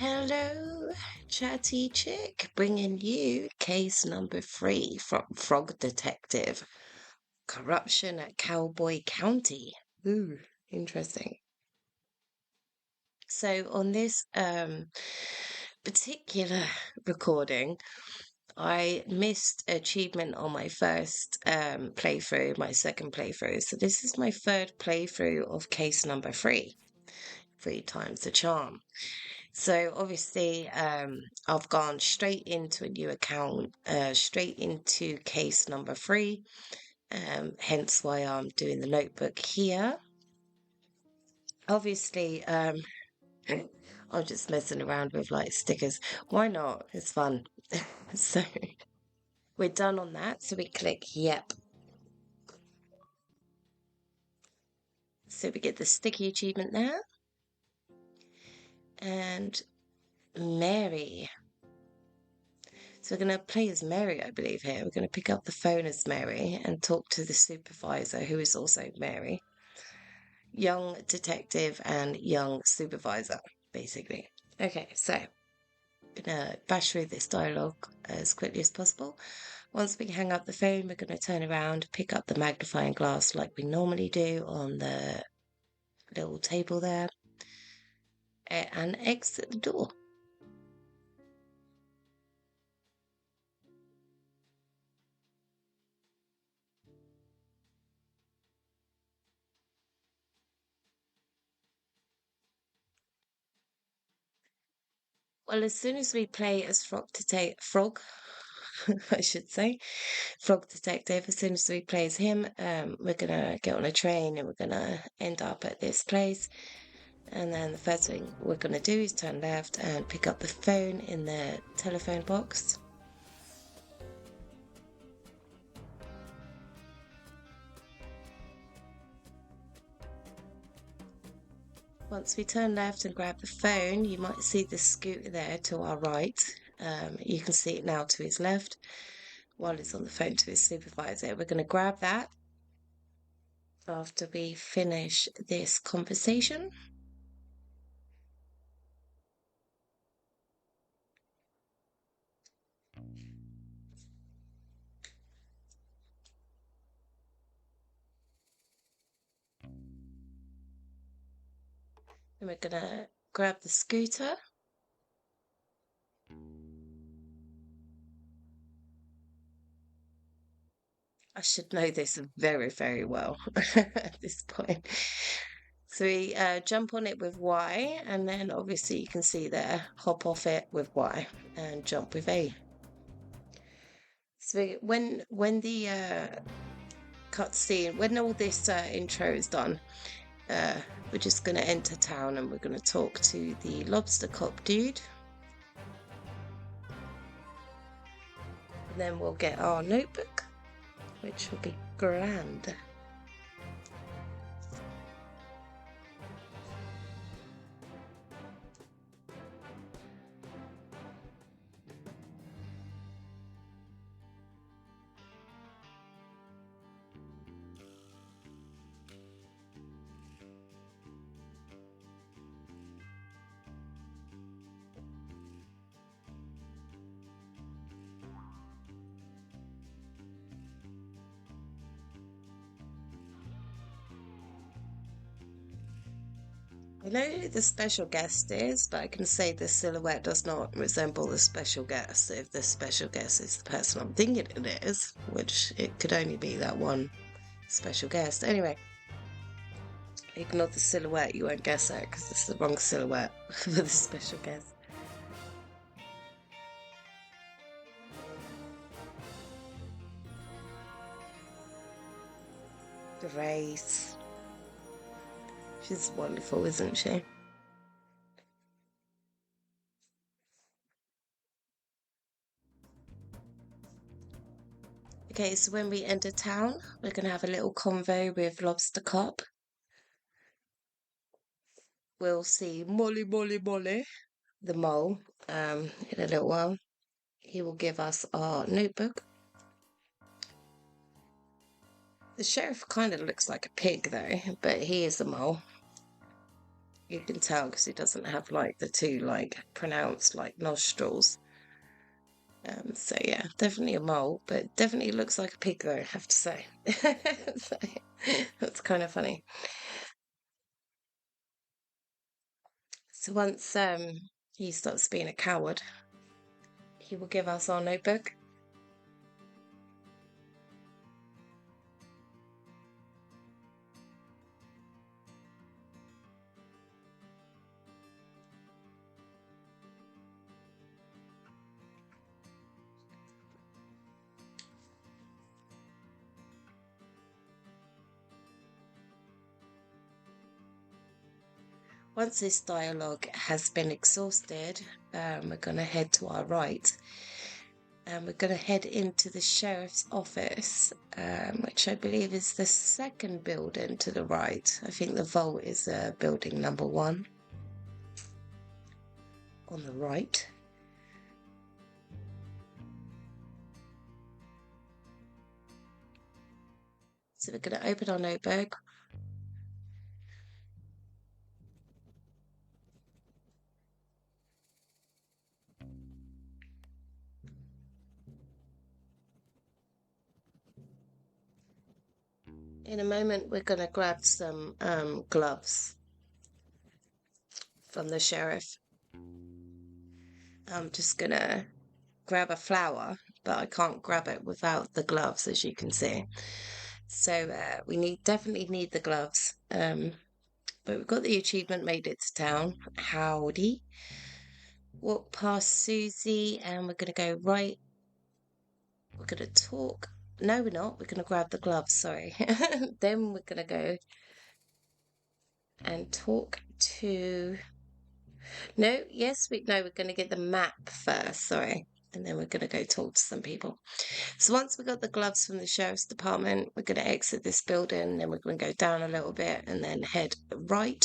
Hello, chatty chick, bringing you case number 3 from Frog Detective. Corruption at Cowboy County. Ooh, interesting. So on this particular recording, I missed achievement on my first playthrough, my second playthrough. So this is my third playthrough of case number 3, 3 times the charm. So obviously, I've gone straight into a new account, straight into case number 3. Hence why I'm doing the notebook here. Obviously, I'm just messing around with like stickers. Why not? It's fun. So we're done on that. So we click yep. So we get the sticky achievement there. And Mary. So we're going to play as Mary, I believe, here. We're going to pick up the phone as Mary and talk to the supervisor, who is also Mary. Young detective and young supervisor, basically. Okay, so I'm going to bash through this dialogue as quickly as possible. Once we hang up the phone, we're going to turn around, pick up the magnifying glass like we normally do on the little table there, and exit the door. Well, as soon as we play as Frog, I should say, Frog Detective, as soon as we play as him, we're gonna get on a train and we're gonna end up at this place. And then the first thing we're gonna do is turn left and pick up the phone in the telephone box. Once we turn left and grab the phone, you might see the scooter there to our right. You can see it now to his left while he's on the phone to his supervisor. We're going to grab that after we finish this conversation. And we're going to grab the scooter. I should know this very, very well at this point. So we jump on it with Y, and then obviously you can see there, hop off it with Y and jump with A. So when the cutscene, when all this intro is done, we're just going to enter town and we're going to talk to the lobster cop dude. And then we'll get our notebook, which will be grand. I know who the special guest is, but I can say the silhouette does not resemble the special guest. If the special guest is the person I'm thinking it is, which it could only be that one special guest. Anyway, ignore the silhouette, you won't guess it because it's the wrong silhouette for the special guest. Grace. She's wonderful, isn't she? Okay, so when we enter town, we're going to have a little convo with Lobster Cop. We'll see Molly, the mole, in a little while. He will give us our notebook. The sheriff kind of looks like a pig, though, but he is a mole. You can tell because he doesn't have like the two like pronounced like nostrils. So yeah, definitely a mole, but definitely looks like a pig though, I have to say. So, that's kind of funny. So once he stops being a coward, he will give us our notebook. Once this dialogue has been exhausted, we're going to head to our right and we're going to head into the sheriff's office, which I believe is the second building to the right. I think the vault is building number 1 on the right. So we're going to open our notebook. In a moment, we're going to grab some gloves from the sheriff. I'm just going to grab a flower, but I can't grab it without the gloves, as you can see. So we definitely need the gloves. But we've got the achievement, made it to town. Howdy. Walk past Susie, and we're going to go right. We're going to talk. No, we're not. We're going to grab the gloves, sorry. Then we're going to go and talk to. No, yes, we're going to get the map first, sorry. And then we're going to go talk to some people. So once we got the gloves from the sheriff's department, we're going to exit this building, then we're going to go down a little bit and then head right.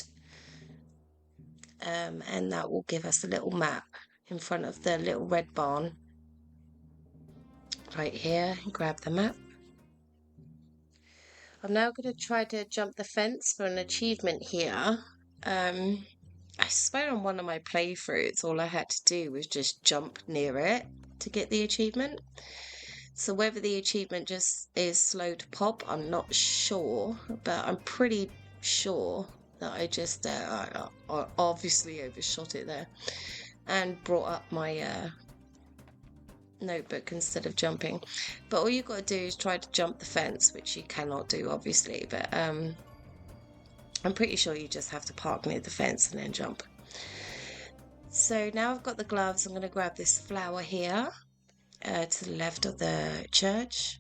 And that will give us a little map in front of the little red barn. Right here, grab the map. I'm now going to try to jump the fence for an achievement here. I swear on one of my playthroughs, all I had to do was just jump near it to get the achievement. So whether the achievement just is slow to pop, I'm not sure, but I'm pretty sure that I just I obviously overshot it there and brought up my notebook instead of jumping. But all you've got to do is try to jump the fence, which you cannot do obviously, but I'm pretty sure you just have to park near the fence and then jump. So now I've got the gloves, I'm going to grab this flower here to the left of the church,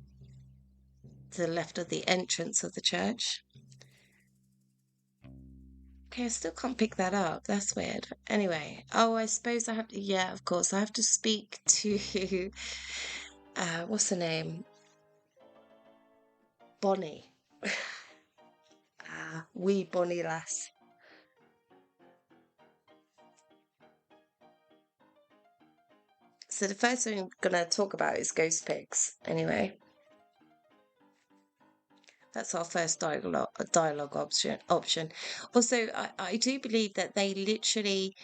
to the left of the entrance of the church. Okay, I still can't pick that up. That's weird. Anyway, oh, I suppose I have to, yeah, of course, I have to speak to, what's her name? Bonnie. Wee Bonnie lass. So the first thing I'm going to talk about is ghost pigs. Anyway, that's our first dialogue option. Also, I do believe that they literally,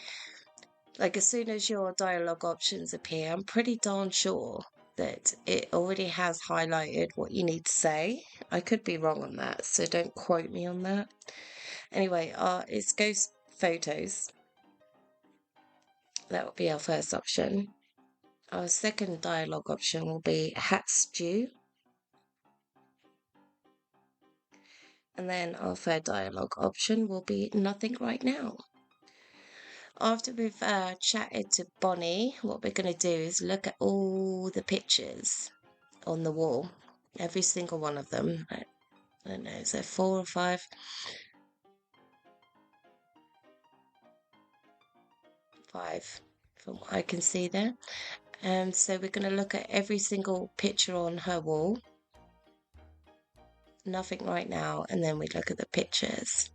like, as soon as your dialogue options appear, I'm pretty darn sure that it already has highlighted what you need to say. I could be wrong on that, so don't quote me on that. Anyway, it's ghost photos. That would be our first option. Our second dialogue option will be hat stew. And then our third dialogue option will be nothing right now. After we've chatted to Bonnie, what we're going to do is look at all the pictures on the wall, every single one of them. I don't know, is there 4 or 5? 5 from what I can see there. So we're going to look at every single picture on her wall. Nothing right now, and then we look at the pictures.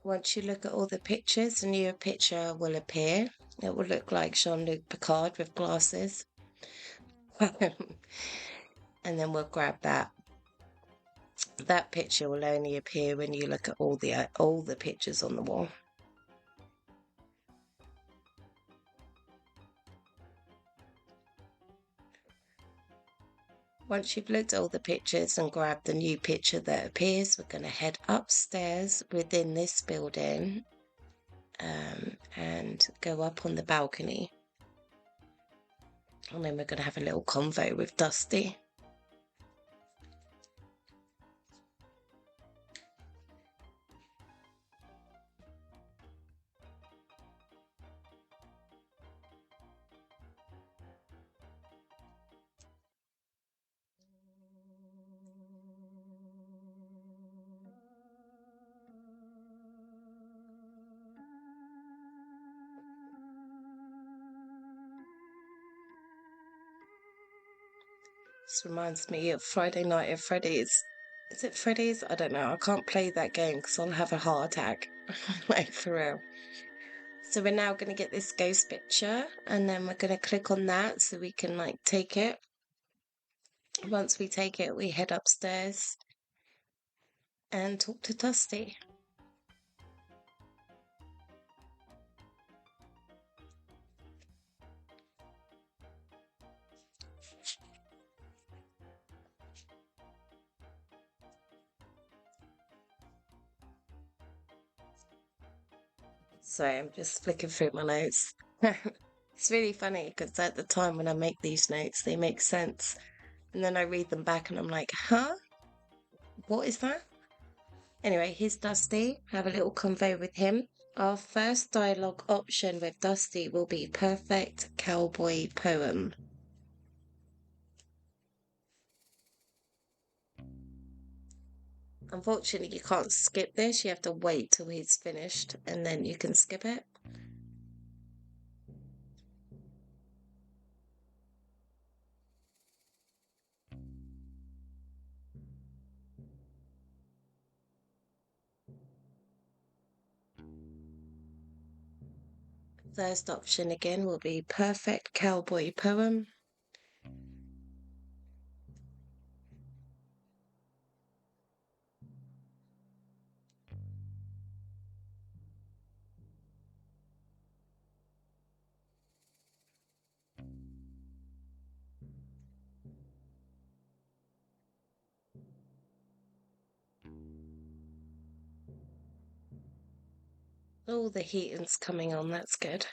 Once you look at all the pictures, a new picture will appear. It will look like Jean-Luc Picard with glasses. And then we'll grab that. That picture will only appear when you look at all the pictures on the wall. Once you've looked at all the pictures and grabbed the new picture that appears, we're going to head upstairs within this building and go up on the balcony. And then we're going to have a little convo with Dusty. This reminds me of Friday Night at Freddy's. Is it Freddy's? I don't know. I can't play that game because I'll have a heart attack. Like, for real. So we're now going to get this ghost picture and then we're going to click on that so we can like take it. Once we take it, we head upstairs and talk to Dusty. Sorry, I'm just flicking through my notes. It's really funny because at the time when I make these notes, they make sense. And then I read them back and I'm like, huh? What is that? Anyway, here's Dusty. Have a little convo with him. Our first dialogue option with Dusty will be Perfect Cowboy Poem. Unfortunately, you can't skip this. You have to wait till he's finished and then you can skip it. First option again will be Perfect Cowboy Poem. All the heating's coming on, that's good.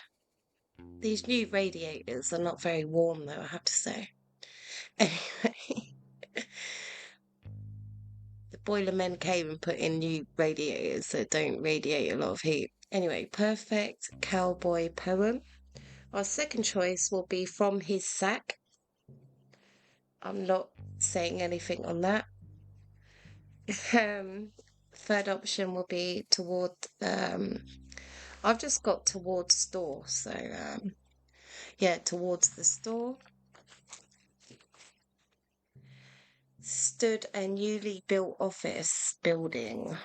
These new radiators are not very warm though, I have to say. Anyway, the boiler men came and put in new radiators that don't radiate a lot of heat. Anyway, Perfect Cowboy Poem. Our second choice will be From His Sack. I'm not saying anything on that. Third option will be Toward I've just got Towards Store, so yeah, Towards the Store. Stood a newly built office building.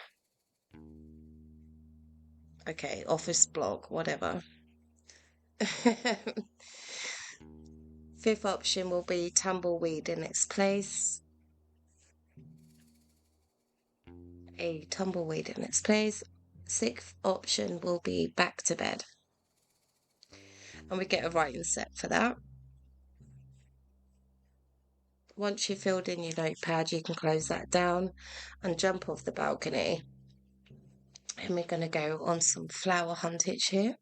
Okay, office block, whatever. Fifth option will be Tumbleweed in its place. A tumbleweed in its place. Sixth option will be Back to Bed. And we get a writing set for that. Once you've filled in your notepad, you can close that down and jump off the balcony. And we're going to go on some flower huntage here.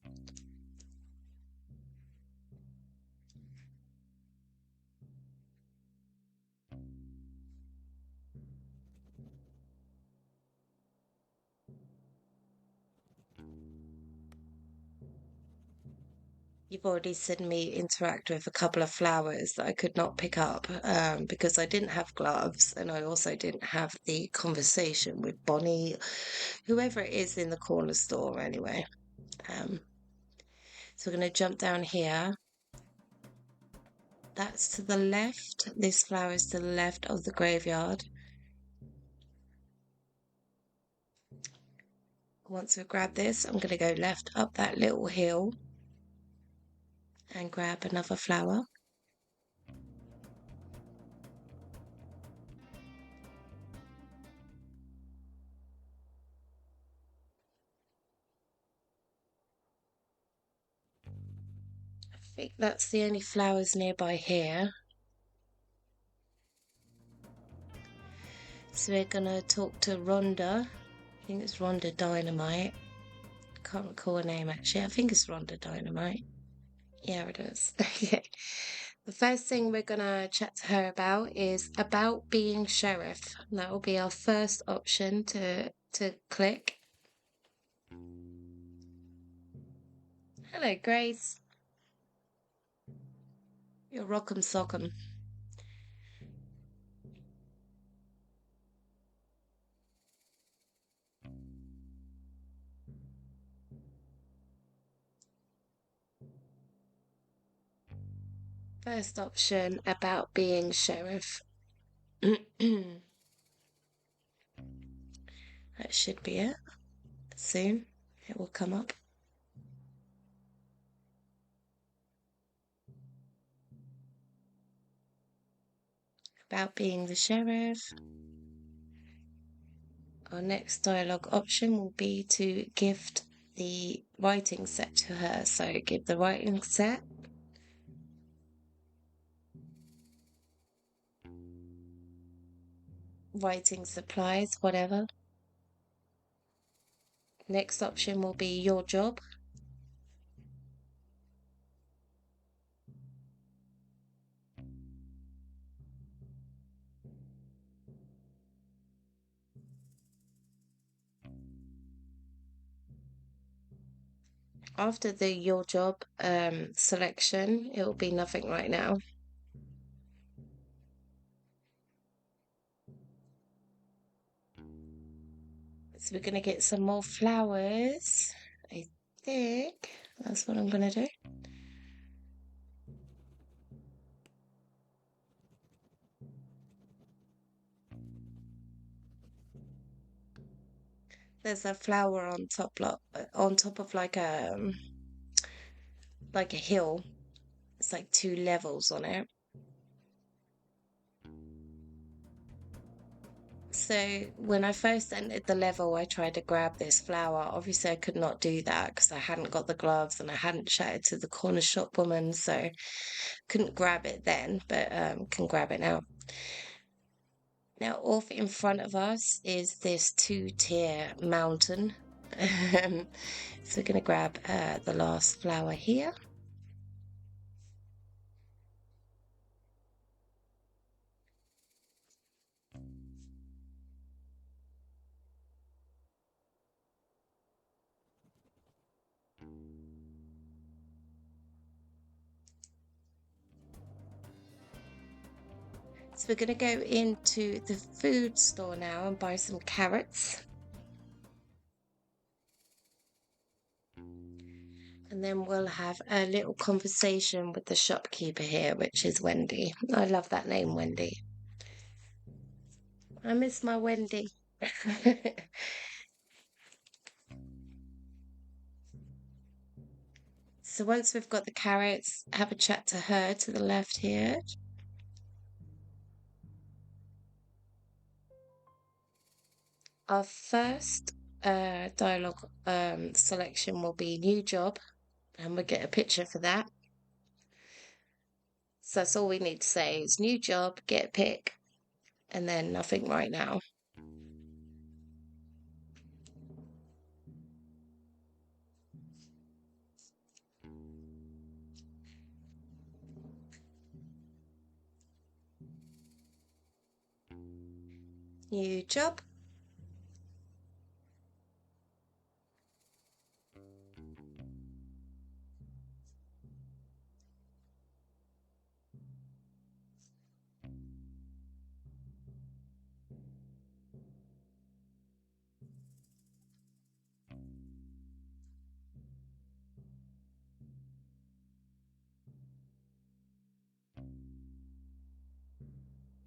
You've already seen me interact with a couple of flowers that I could not pick up because I didn't have gloves and I also didn't have the conversation with Bonnie, whoever it is in the corner store anyway. So we're going to jump down here. That's to the left. This flower is to the left of the graveyard. Once we grab this, I'm going to go left up that little hill and grab another flower. I think that's the only flowers nearby here. So we're going to talk to Rhonda. I think it's Rhonda Dynamite. Can't recall her name actually. I think it's Rhonda Dynamite. Yeah, it is. Okay. The first thing we're gonna chat to her about is about being sheriff. That will be our first option to click. Hello, Grace. You're rock'em sock'em. First option about being sheriff. That should be it. Soon it will come up. About being the sheriff. Our next dialogue option will be to gift the writing set to her. So give the writing set. Writing supplies, whatever. Next option will be your job. After the your job selection, it will be nothing right now. So we're going to get some more flowers. I think that's what I'm going to do. There's a flower on top, on top of like a hill. It's like 2 levels on it. So when I first entered the level, I tried to grab this flower. Obviously, I could not do that because I hadn't got the gloves and I hadn't chatted to the corner shop woman, so couldn't grab it then, but can grab it now. Now, off in front of us is this 2-tier mountain. So we're going to grab the last flower here. So we're going to go into the food store now and buy some carrots. And then we'll have a little conversation with the shopkeeper here, which is Wendy. I love that name, Wendy. I miss my Wendy. So once we've got the carrots, have a chat to her to the left here. Our first dialogue selection will be new job, and we'll get a picture for that. So that's all we need to say is new job, get a pic, and then nothing right now. New job.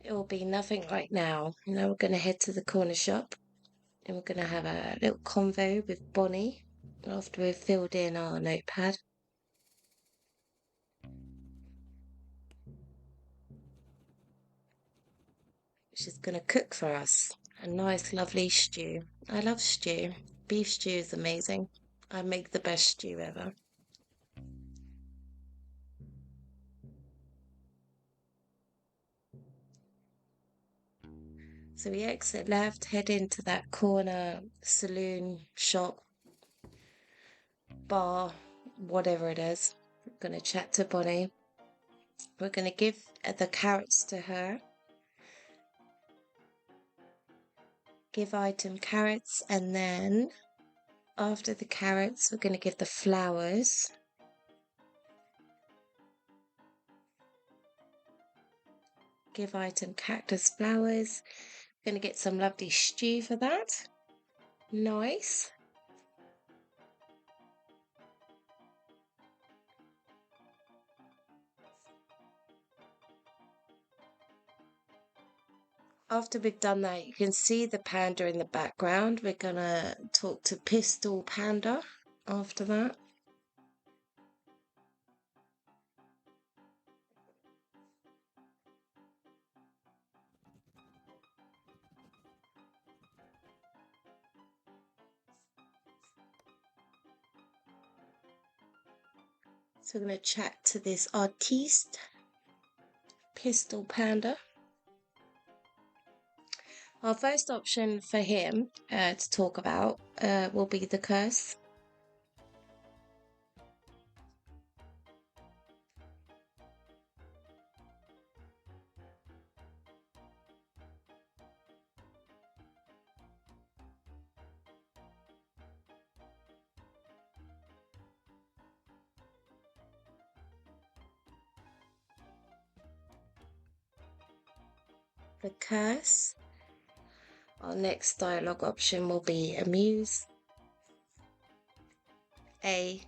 It will be nothing right now. Now we're going to head to the corner shop And we're going to have a little convo with Bonnie after we've filled in our notepad. She's going to cook for us a nice, lovely stew. I love stew. Beef stew is amazing. I make the best stew ever. So we exit left, head into that corner saloon, shop, bar, whatever it is. We're going to chat to Bonnie. We're going to give the carrots to her. Give item carrots, and then after the carrots, we're going to give the flowers. Give item cactus flowers. We're going to get some lovely stew for that. Nice. After we've done that, you can see the panda in the background. We're going to talk to Pistol Panda after that. So we're going to chat to this artiste, Pistol Panda. Our first option for him to talk about will be the curse. The curse. Our next dialogue option will be amuse. A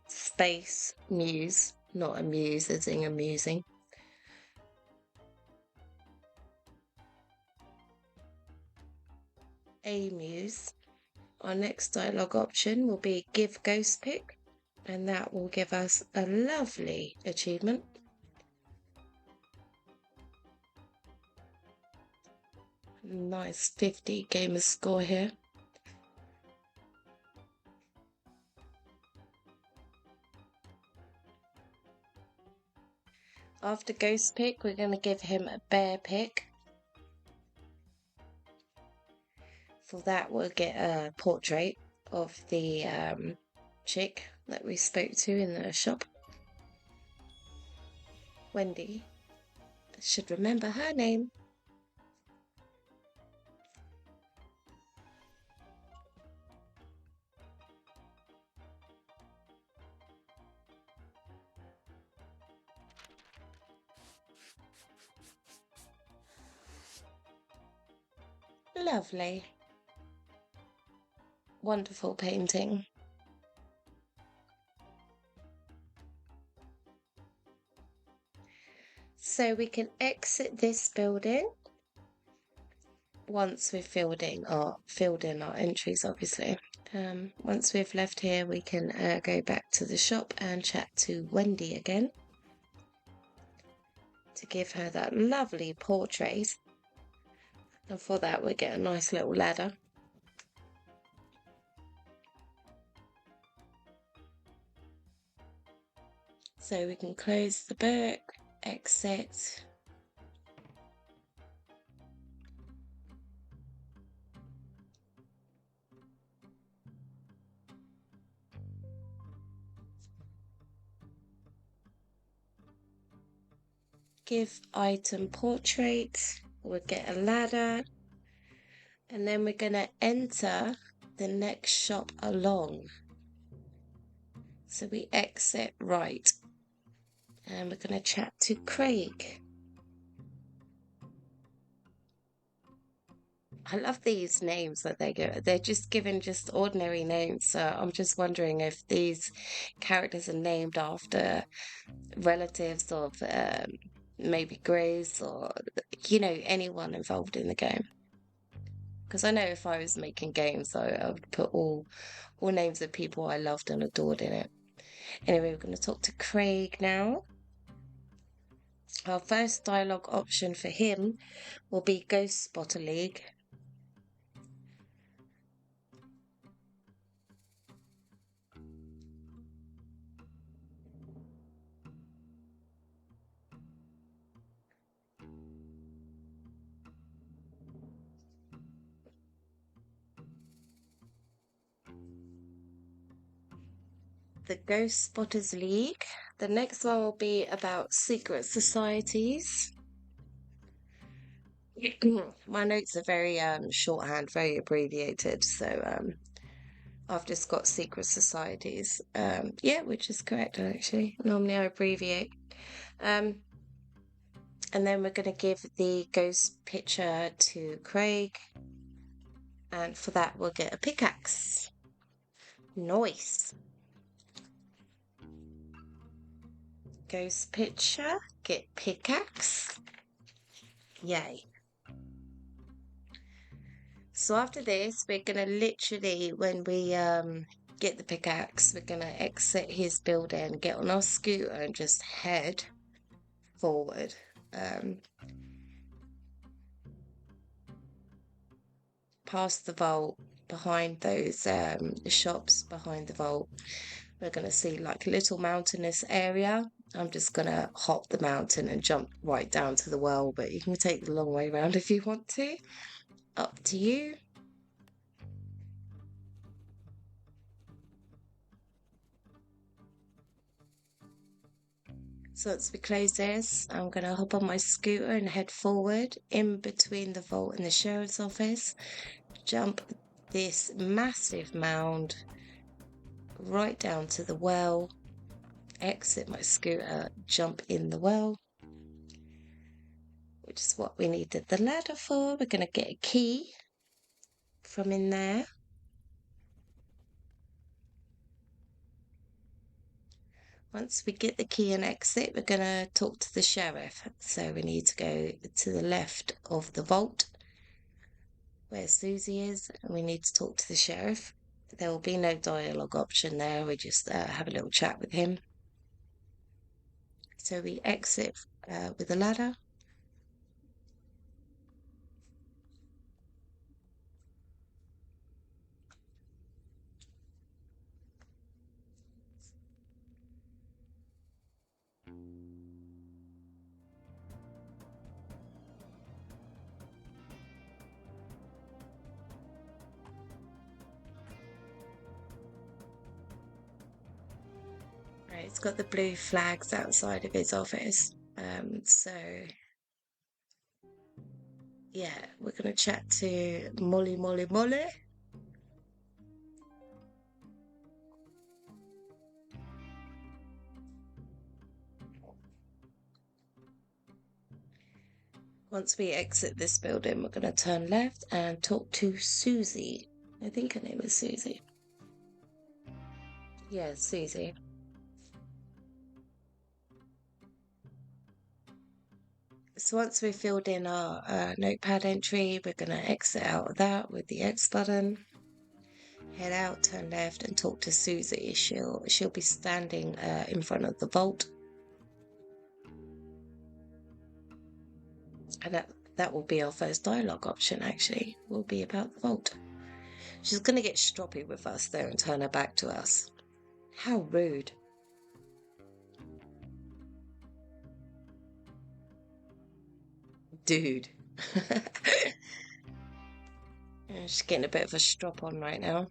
space muse, not amuse as in amusing. A muse. Our next dialogue option will be give ghost pick, and that will give us a lovely achievement. Nice 50 gamer score here. After ghost pick, we're going to give him a bear pick. For that, we'll get a portrait of the chick that we spoke to in the shop. Wendy. I should remember her name. Lovely. Wonderful painting. So we can exit this building once we've filled in our entries, obviously. Once we've left here, we can go back to the shop and chat to Wendy again to give her that lovely portrait. And for that, we get a nice little ladder. So we can close the book, exit. Give item portrait. We'll get a ladder. And then we're going to enter the next shop along. So we exit right. And we're going to chat to Craig. I love these names that they give. They're just given just ordinary names. So I'm just wondering if these characters are named after relatives of maybe Grace or, anyone involved in the game. Because I know if I was making games, I would put all names of people I loved and adored in it. Anyway, we're going to talk to Craig now. Our first dialogue option for him will be Ghost Spotter League. The Ghost Spotters League. The next one will be about secret societies. My notes are very shorthand, very abbreviated, so I've just got secret societies. Yeah, which is correct actually. Normally I abbreviate. And then we're going to give the ghost picture to Craig, and for that we'll get a pickaxe. Nice. Ghost picture, get pickaxe. Yay. So after this, we're gonna literally, when we get the pickaxe, we're gonna exit his building, get on our scooter, and just head forward. Past the vault, behind those shops behind the vault, we're gonna see like a little mountainous area. I'm just gonna hop the mountain and jump right down to the well, but you can take the long way around if you want to. Up to you. So once we close this, I'm going to hop on my scooter and head forward in between the vault and the sheriff's office, jump this massive mound right down to the well, exit my scooter, jump in the well, which is what we needed the ladder for. We're going to get a key from in there. Once we get the key and exit, we're going to talk to the sheriff. So we need to go to the left of the vault where Susie is, and we need to talk to the sheriff. There will be no dialogue option there. We just have a little chat with him. So we exit with the ladder. Right, it's got the blue flags outside of his office. So yeah, we're gonna chat to Molly. Once we exit this building, we're gonna turn left and talk to Susie. I think her name is Susie. Yeah, Susie. So once we've filled in our notepad entry, we're going to exit out of that with the X button. Head out, turn left, and talk to Susie. She'll be standing in front of the vault, and that will be our first dialogue option. Actually, will be about the vault. She's going to get stroppy with us though and turn her back to us. How rude! Dude. She's getting a bit of a strop on right now.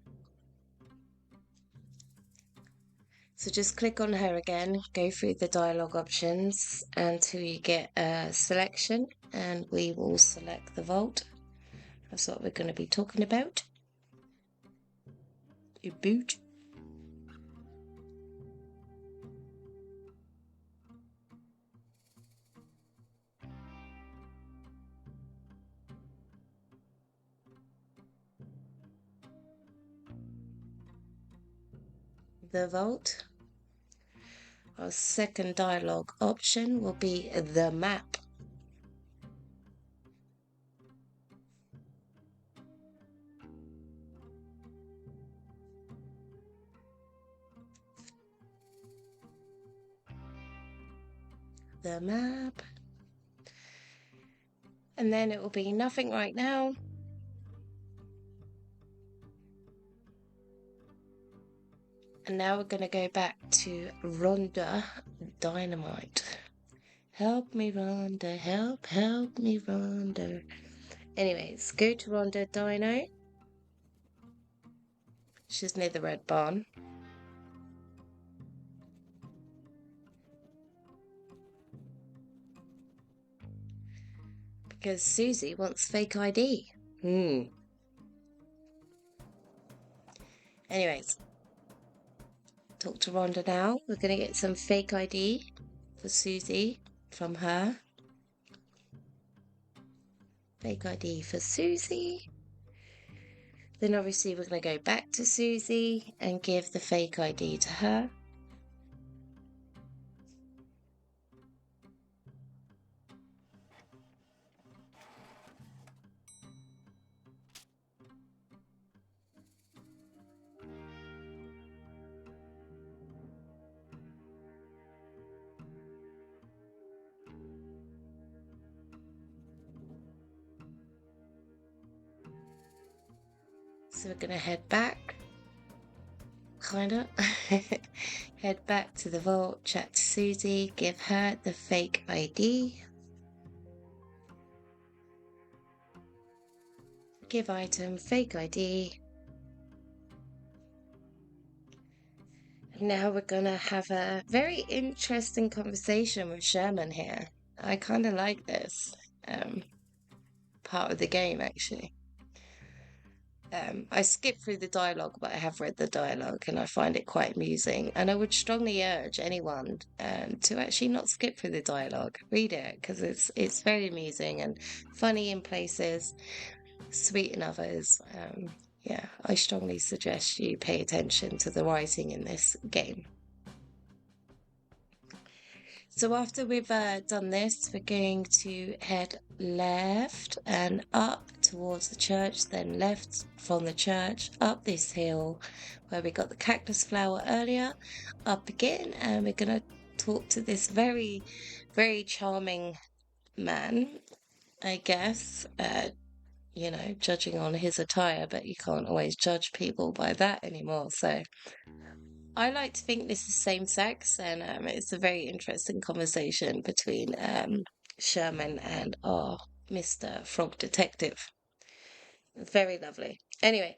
So just click on her again, go through the dialogue options until you get a selection, and we will select the vault. That's what we're going to be talking about. You boot. The vault. Our second dialogue option will be the map. the map. And then it will be nothing right now. And now we're going to go back to Rhonda Dynamite. Help me, Rhonda. Help me, Rhonda. Anyways, go to Rhonda Dino. She's near the red barn. Because Susie wants fake ID. Anyways, talk to Rhonda now. We're going to get some fake ID for Susie from her. Fake ID for Susie. Then obviously we're going to go back to Susie and give the fake ID to her. So we're going to head back. Kinda. Head back to the vault, chat to Susie, give her the fake ID. Give item, fake ID. Now we're gonna have a very interesting conversation with Sherman here. I kind of like this part of the game, actually. I skipped through the dialogue, but I have read the dialogue and I find it quite amusing. And I would strongly urge anyone to actually not skip through the dialogue. Read it, because it's very amusing and funny in places, sweet in others. Yeah, I strongly suggest you pay attention to the writing in this game. So after we've done this, we're going to head left and up towards the church, then left from the church, up this hill where we got the cactus flower earlier, up again, and we're going to talk to this very, very charming man, I guess, you know, judging on his attire, but you can't always judge people by that anymore, so... I like to think this is same sex, and it's a very interesting conversation between Sherman and our Mr. Frog Detective. Very lovely. Anyway,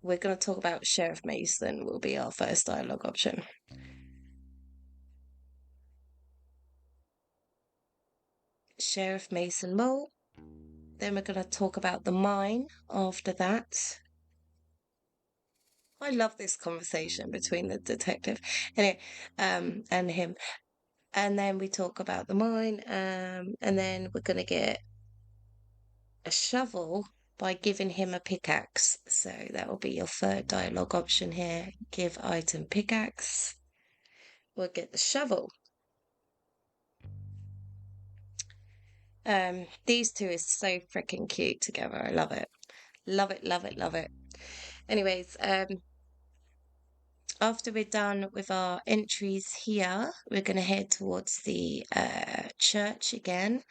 we're going to talk about Sheriff Mason, will be our first dialogue option. Sheriff Mason Mole. Then we're going to talk about the mine after that. I love this conversation between the detective, anyway, and him. And then we talk about the mine, and then we're going to get a shovel by giving him a pickaxe. So that will be your third dialogue option here. Give item pickaxe. We'll get the shovel. These two is so freaking cute together. I love it. Love it, love it, love it. Anyways, after we're done with our entries here, we're going to head towards the church again,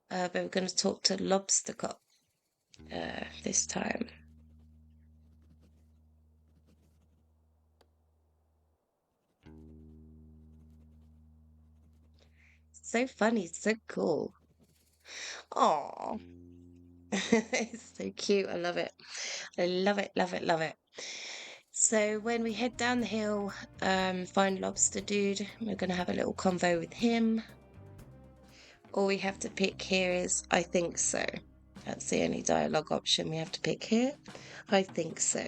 but we're going to talk to Lobster Cop this time. So funny, so cool. Aww. It's so cute. I love it. I love it, love it, love it. So when we head down the hill, find Lobster Dude, we're going to have a little convo with him. All we have to pick here is I think so. That's the only dialogue option we have to pick here. I think so.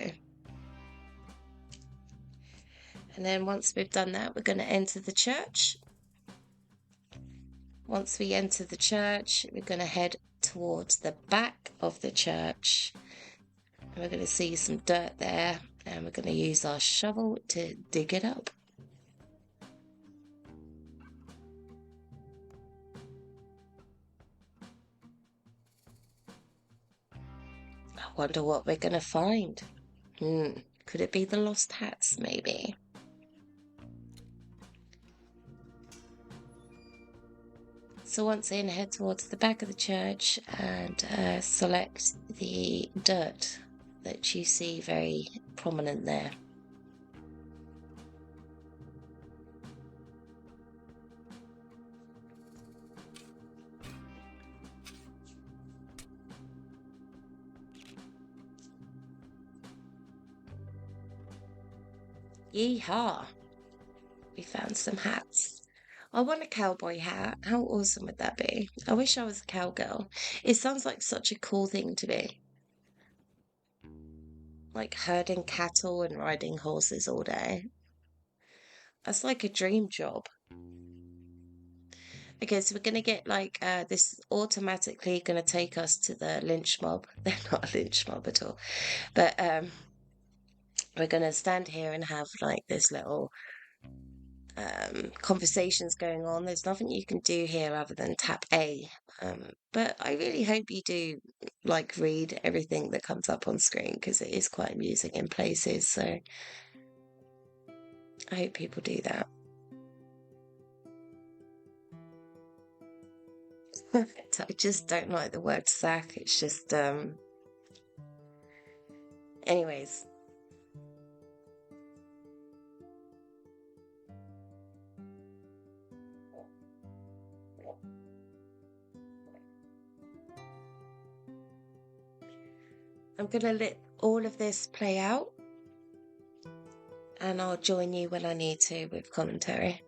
And then once we've done that, we're going to enter the church. Once we enter the church, we're going to head towards the back of the church. And we're going to see some dirt there. And we're going to use our shovel to dig it up. I wonder what we're going to find. Could it be the lost hats, maybe? So once in, head towards the back of the church and select the dirt that you see very prominent there. Yeehaw! We found some hats. I want a cowboy hat. How awesome would that be? I wish I was a cowgirl. It sounds like such a cool thing to be. Like herding cattle and riding horses all day. That's like a dream job. Okay, so we're gonna get like this automatically gonna take us to the lynch mob. They're not a lynch mob at all. But we're gonna stand here and have like this little conversations going on. There's nothing you can do here other than tap A. But I really hope you do like read everything that comes up on screen because it is quite amusing in places. So I hope people do that. I just don't like the word sack. It's just anyways. I'm gonna let all of this play out and I'll join you when I need to with commentary.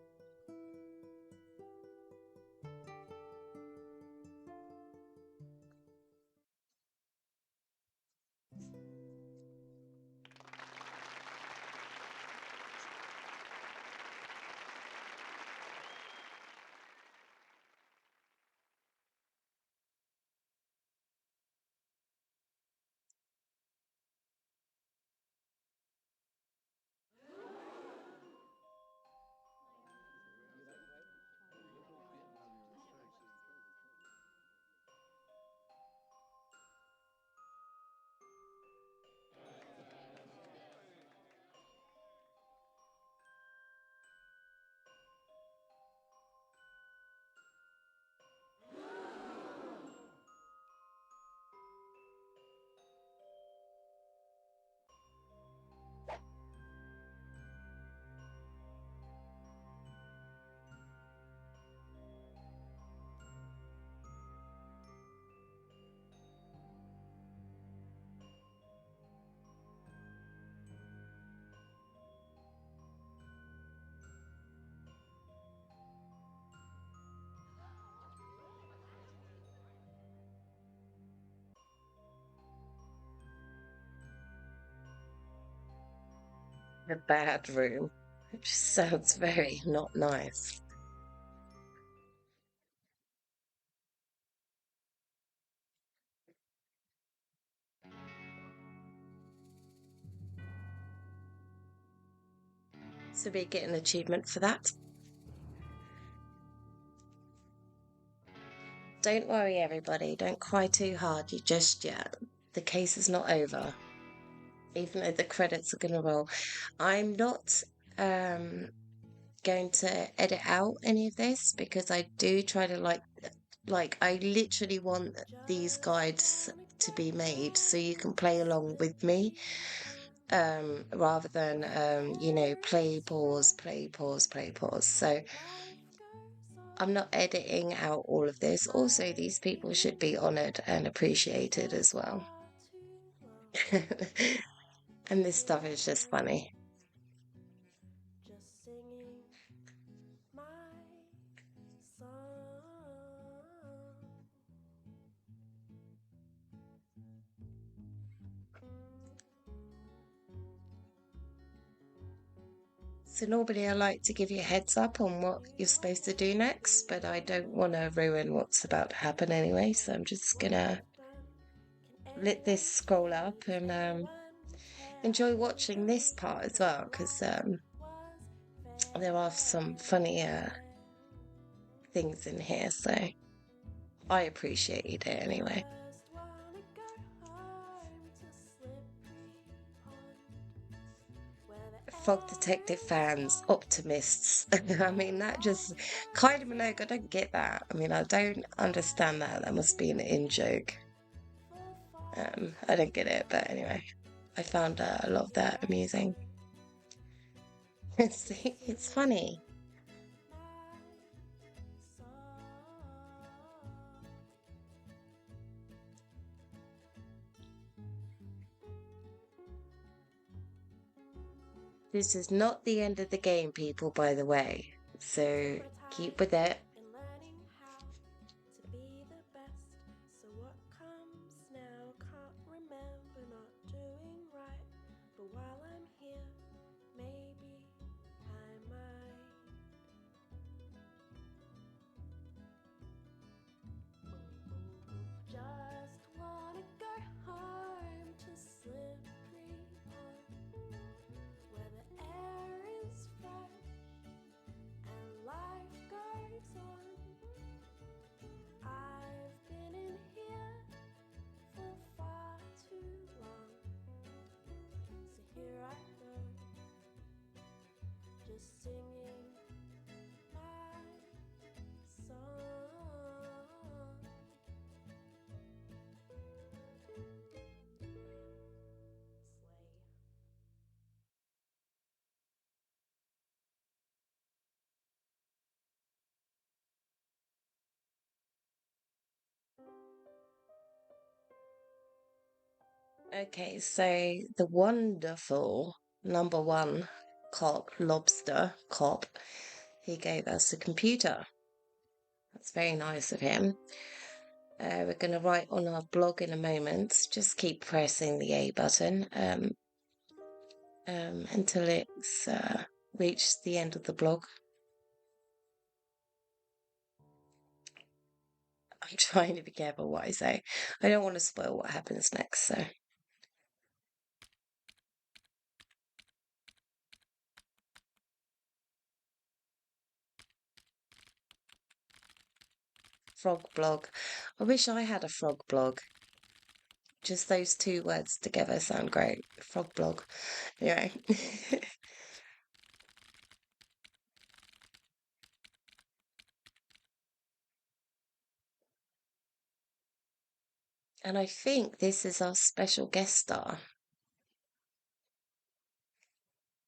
The bad room. It just sounds very not nice. So we get an achievement for that. Don't worry, everybody. Don't cry too hard just yet. The case is not over, even though the credits are going to roll. I'm not going to edit out any of this because I do try to like I literally want these guides to be made so you can play along with me rather than you know, play pause play pause play pause. So I'm not editing out all of this. Also, these people should be honored and appreciated as well. And this stuff is just funny. So normally I like to give you a heads up on what you're supposed to do next, but I don't want to ruin what's about to happen anyway, so I'm just gonna let this scroll up and enjoy watching this part as well, because there are some funny things in here, so I appreciate it anyway. Frog Detective fans, optimists. I mean, that just Kylie Minogue, I don't get that. I mean, I don't understand that. That must be an in joke. I don't get it, but anyway, I found a lot of that amusing. It's funny. This is not the end of the game, people, by the way. So keep with it. Okay, so the wonderful number one cop, lobster cop, he gave us a computer. That's very nice of him. We're going to write on our blog in a moment. Just keep pressing the A button until it's reached the end of the blog. I'm trying to be careful what I say. I don't want to spoil what happens next, so. Frog blog. I wish I had a frog blog. Just those two words together sound great. Frog blog. Anyway. And I think this is our special guest star,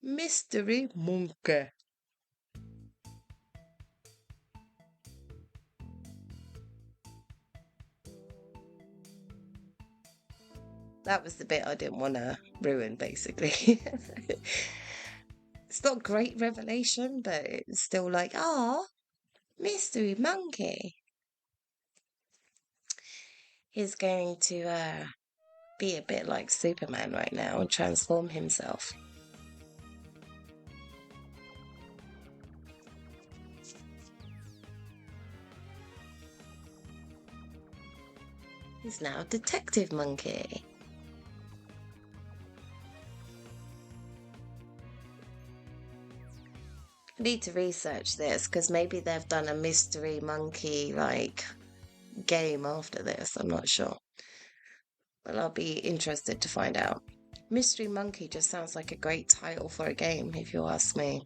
Mystery Monkey. That was the bit I didn't want to ruin, basically. It's not great revelation, but it's still like, ah, Mystery Monkey is going to be a bit like Superman right now and transform himself. He's now Detective Monkey. I need to research this because maybe they've done a Mystery Monkey like game after this. I'm not sure. But I'll be interested to find out. Mystery Monkey just sounds like a great title for a game, if you ask me.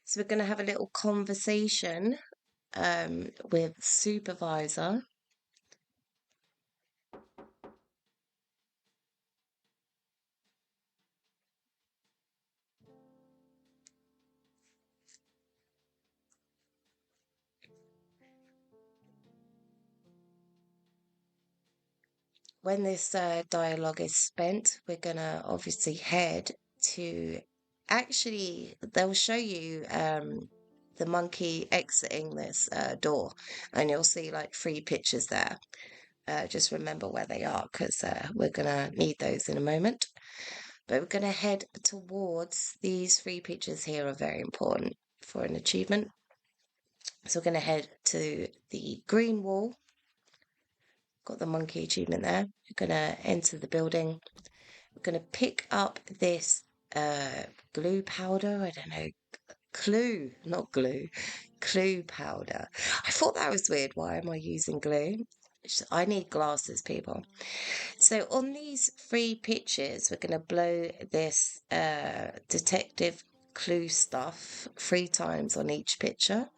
So we're going to have a little conversation with Supervisor. When this dialogue is spent, we're going to obviously head to actually, they'll show you the monkey exiting this door, and you'll see like three pictures there. Just remember where they are because we're going to need those in a moment. But we're going to head towards these three pictures here are very important for an achievement. So we're going to head to the green wall. Got the monkey achievement there. We're going to enter the building. We're going to pick up this glue powder. I don't know. Clue, not glue. Clue powder. I thought that was weird. Why am I using glue? I need glasses, people. So on these 3 pictures, we're going to blow this detective clue stuff 3 times on each picture.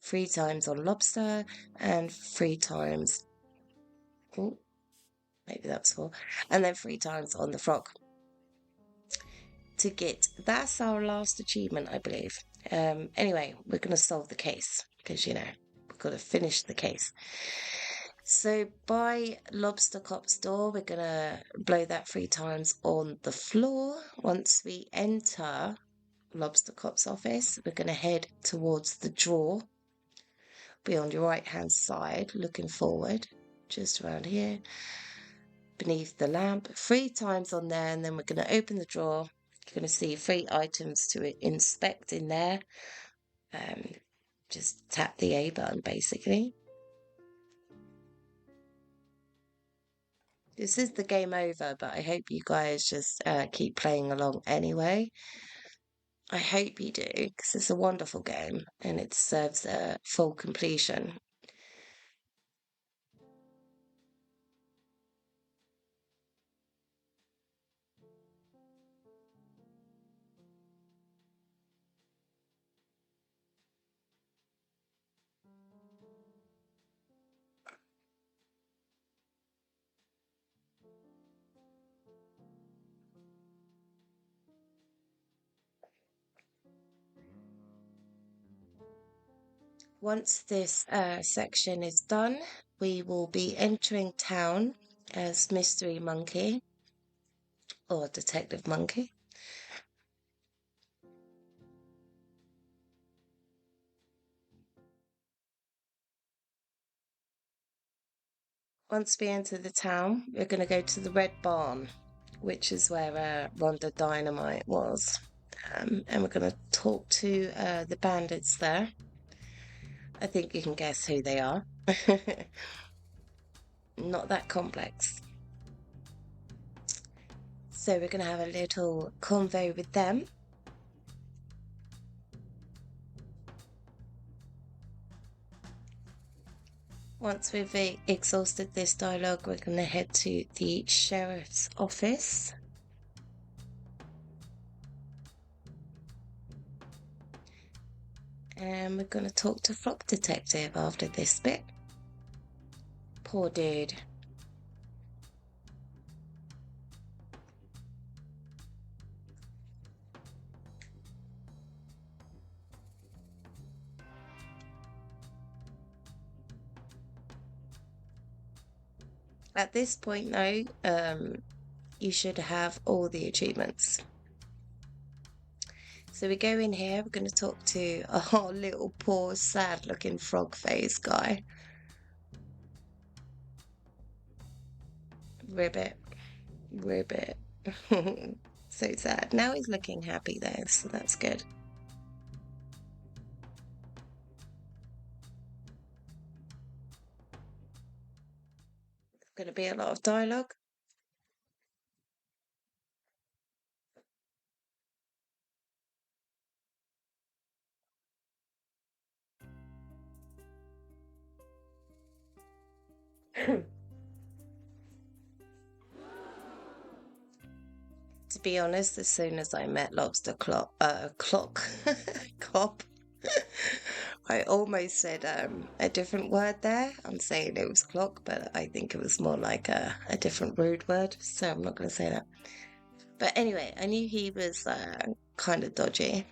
3 times on lobster and 3 times, oh, maybe that's 4, and then 3 times on the frog. To get, that's our last achievement, I believe. Anyway, we're going to solve the case because, we've got to finish the case. So by Lobster Cop's door, we're going to blow that 3 times on the floor. Once we enter Lobster Cop's office, we're going to head towards the drawer. Be on your right hand side, looking forward, just around here, beneath the lamp. 3 times on there, and then we're going to open the drawer. You're going to see 3 items to inspect in there. Just tap the A button, basically. This is the game over, but I hope you guys just keep playing along anyway. I hope you do, because it's a wonderful game and it deserves a full completion. Once this section is done, we will be entering town as Mystery Monkey or Detective Monkey. Once we enter the town, we're going to go to the Red Barn, which is where Rhonda Dynamite was. And we're going to talk to the bandits there. I think you can guess who they are. Not that complex. So we're going to have a little convo with them. Once we've exhausted this dialogue, we're going to head to the sheriff's office. And we're going to talk to Flock Detective after this bit. Poor dude. At this point, though, you should have all the achievements. So we go in here, we're going to talk to our little poor sad looking frog face guy. Ribbit. So sad. Now he's looking happy though, so that's good. Going to be a lot of dialogue. To be honest, as soon as I met Lobster Clock, Cop, I almost said a different word there. I'm saying it was clock, but I think it was more like a different rude word, so I'm not going to say that. But anyway, I knew he was kind of dodgy.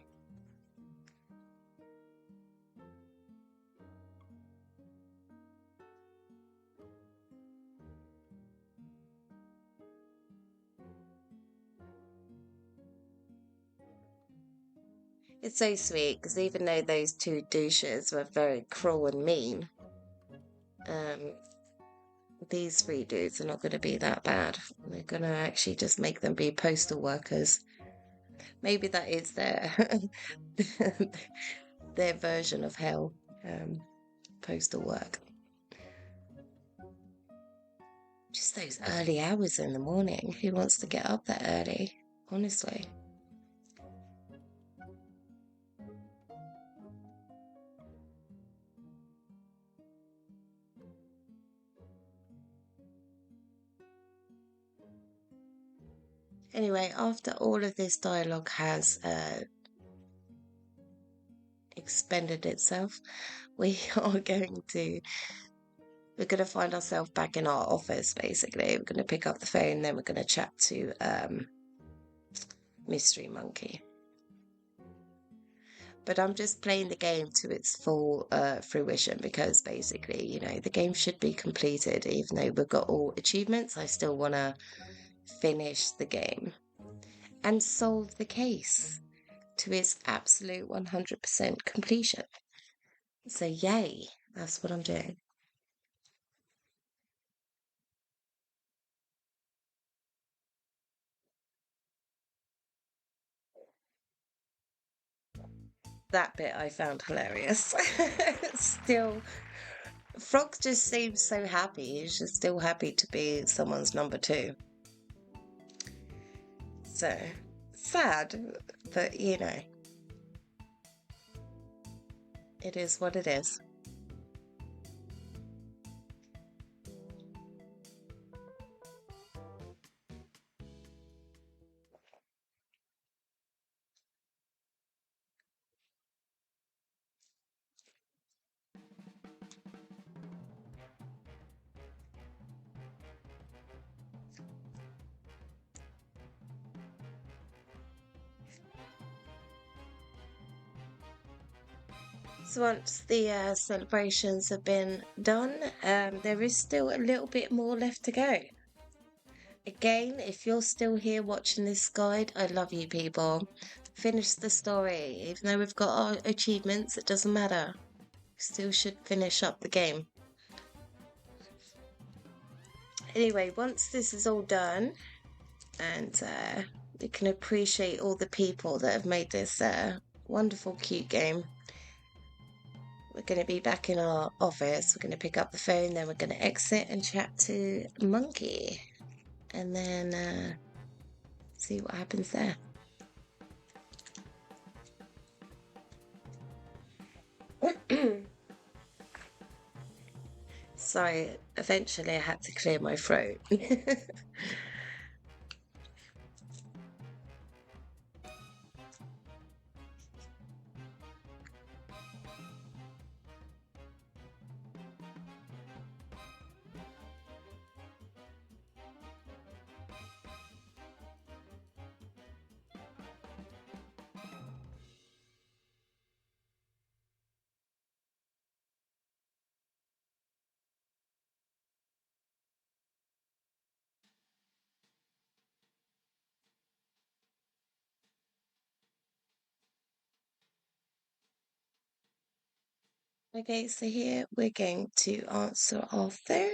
It's so sweet because even though those 2 douches were very cruel and mean, um, these 3 dudes are not going to be that bad. They're going to actually just make them be postal workers. Maybe that is their their version of hell, postal work. Just those early hours in the morning. Who wants to get up that early? Honestly. Anyway, after all of this dialogue has expended itself, we are we're going to find ourselves back in our office, basically. We're going to pick up the phone, then we're going to chat to Mystery Monkey. But I'm just playing the game to its full fruition because basically, you know, the game should be completed. Even though we've got all achievements, I still want to finish the game and solve the case to its absolute 100% completion. So, yay, that's what I'm doing. That bit I found hilarious. Still, Frog just seems so happy. He's just still happy to be someone's number two. So, sad, but you know, it is what it is. So once the celebrations have been done, there is still a little bit more left to go. Again, if you're still here watching this guide, I love you people. Finish the story. Even though we've got our achievements, it doesn't matter. We still should finish up the game. Anyway, once this is all done, and we can appreciate all the people that have made this wonderful, cute game. We're going to be back in our office. We're going to pick up the phone, then we're going to exit and chat to Monkey. And then see what happens there. Sorry, eventually I had to clear my throat. Okay, so here we're going to answer our phone.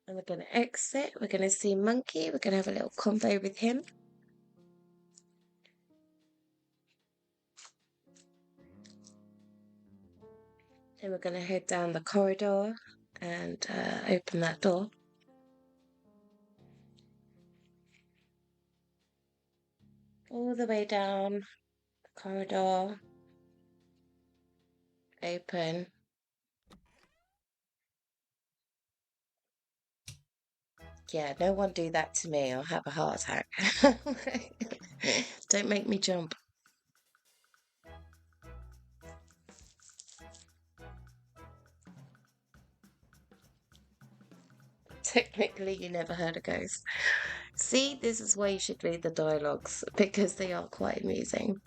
And we're going to exit. We're going to see Monkey. We're going to have a little convo with him. Then we're going to head down the corridor and open that door. All the way down the corridor. Open. Yeah, no one do that to me. I'll have a heart attack. Don't make me jump. Technically, you never heard a ghost. See, this is why you should read the dialogues, because they are quite amusing.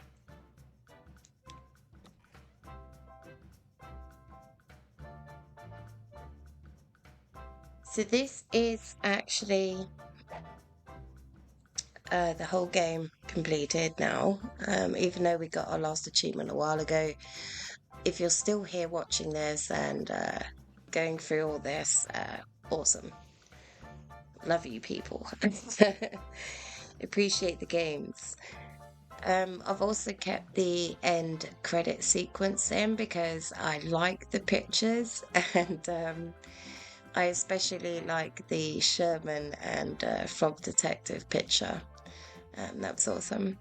So this is actually the whole game completed now, even though we got our last achievement a while ago. If you're still here watching this and going through all this, awesome. Love you people. Appreciate the games. I've also kept the end credit sequence in because I like the pictures and I especially like the Sherman and Frog Detective picture. That was awesome.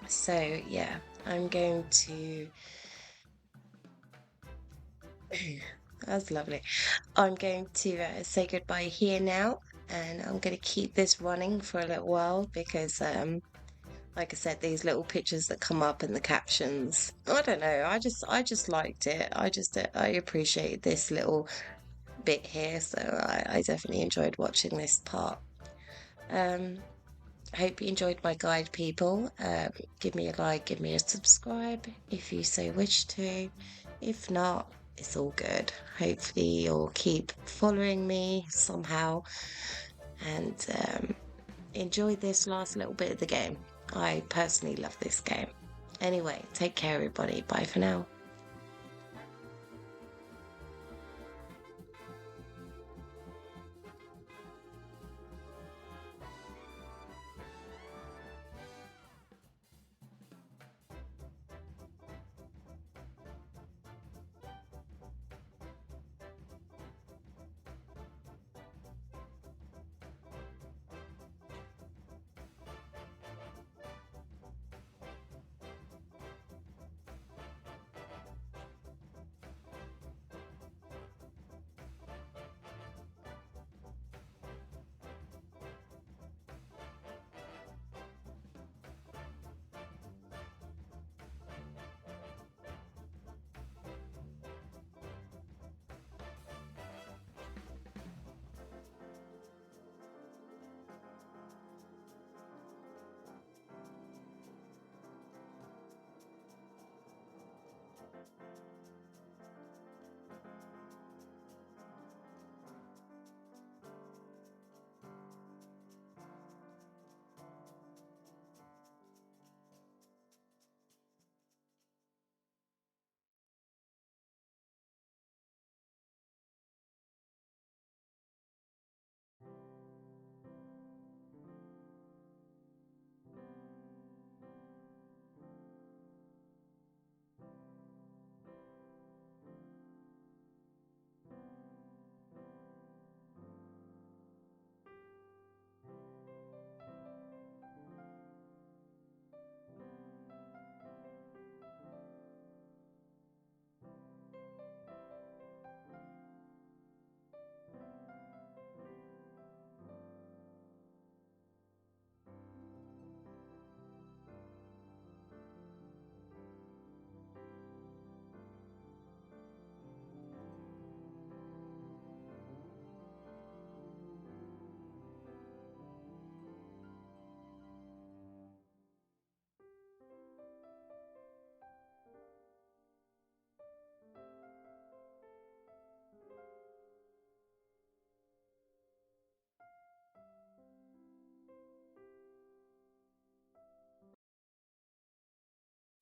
So yeah, I'm going to. That's lovely. I'm going to say goodbye here now, and I'm going to keep this running for a little while because, like I said, these little pictures that come up in the captions. I don't know. I just liked it. I appreciate this little bit here, so I definitely enjoyed watching this part. Um, I hope you enjoyed my guide, people. Give me a like, give me a subscribe if you so wish to. If not, it's all good. Hopefully, you'll keep following me somehow and enjoy this last little bit of the game. I personally love this game. Anyway, take care, everybody. Bye for now.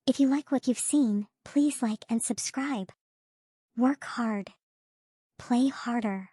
If you like what you've seen, please like and subscribe. Work hard. Play harder.